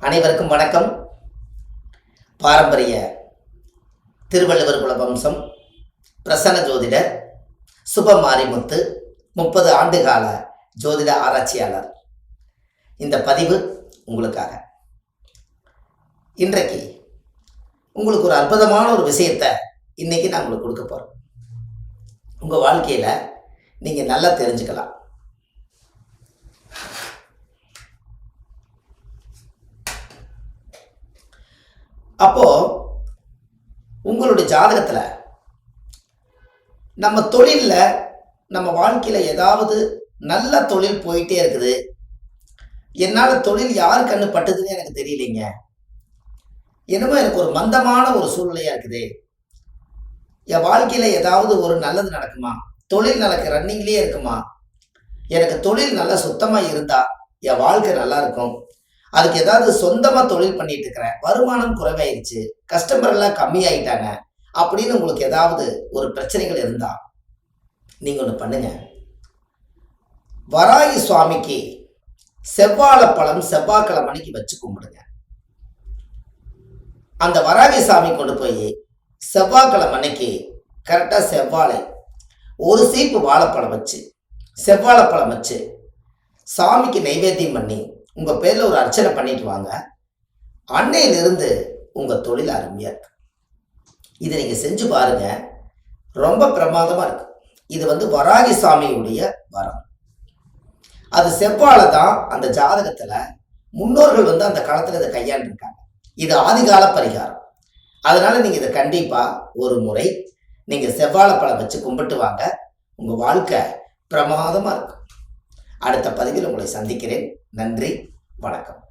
அனைவருக்கும் வணக்கம். பாரம்பரிய திருவள்ளுவர் குலவம்சம் பிரசன்ன ஜோதிடர் சுப மாரிமுத்து, 30 ஆண்டுகால ஜோதிட ஆராய்ச்சியாளர். இந்த பதிவு உங்களுக்காக. இன்றைக்கு உங்களுக்கு ஒரு அற்புதமான ஒரு விஷயத்தை இன்னைக்கு நான் உங்களுக்கு கொடுக்க போகிறேன். உங்கள் வாழ்க்கையில் நீங்கள் நல்லா தெரிஞ்சுக்கலாம். அப்போ உங்களுடைய ஜாதகத்தில் நம்ம தொழிலில், நம்ம வாழ்க்கையில் ஏதாவது நல்ல தொழில் போயிட்டே இருக்குது, என்னால் தொழில் யார் கண்ணு பட்டுதுன்னு எனக்கு தெரியலைங்க, என்னமோ எனக்கு ஒரு மந்தமான ஒரு சூழ்நிலையாக இருக்குது, என் வாழ்க்கையில் ஏதாவது ஒரு நல்லது நடக்குமா, தொழில் நடக்க ரன்னிங்லேயே இருக்குமா, எனக்கு தொழில் நல்லா சுத்தமாக இருந்தால் என் வாழ்க்கை நல்லா இருக்கும், அதுக்கு ஏதாவது சொந்தமாக தொழில் பண்ணிட்டு இருக்கிறேன், வருமானம் குறைவாயிருச்சு, கஸ்டமர் எல்லாம் கம்மியாயிட்டாங்க அப்படின்னு உங்களுக்கு ஏதாவது ஒரு பிரச்சனைகள் இருந்தால் நீங்கள் ஒன்று பண்ணுங்க. வராகி சுவாமிக்கு செவ்வாழைப்பழம் செவ்வாய்க்கிழமைக்கு வச்சு கும்பிடுங்க. அந்த வராகி சாமி கொண்டு போய் செவ்வாய்க்கிழமை அன்னைக்கு கரெக்டாக செவ்வாழை ஒரு சீப்பு வாழைப்பழம் வச்சு செவ்வாழைப்பழம் வச்சு சாமிக்கு நைவேத்தியம் பண்ணி உங்கள் பேரில் ஒரு அர்ச்சனை பண்ணிட்டு வாங்க. அன்னையிலிருந்து உங்கள் தொழில் அருமையாக இருக்கு. இதை நீங்கள் செஞ்சு பாருங்க, ரொம்ப பிரமாதமாக இருக்கு. இது வராகி சாமியுடைய வரம். அது செவ்வாழை தான். அந்த ஜாதகத்தில் முன்னோர்கள் அந்த காலத்தில் இதை கையாண்டிருக்காங்க. இது ஆதிகால பரிகாரம். அதனால நீங்கள் இதை கண்டிப்பாக ஒரு முறை நீங்கள் செவ்வாழைப்பழம் வச்சு கும்பிட்டு வாங்க. உங்கள் வாழ்க்கை பிரமாதமாக இருக்கும். அடுத்த பதிவில் உங்களை சந்திக்கிறேன். நன்றி, வணக்கம்.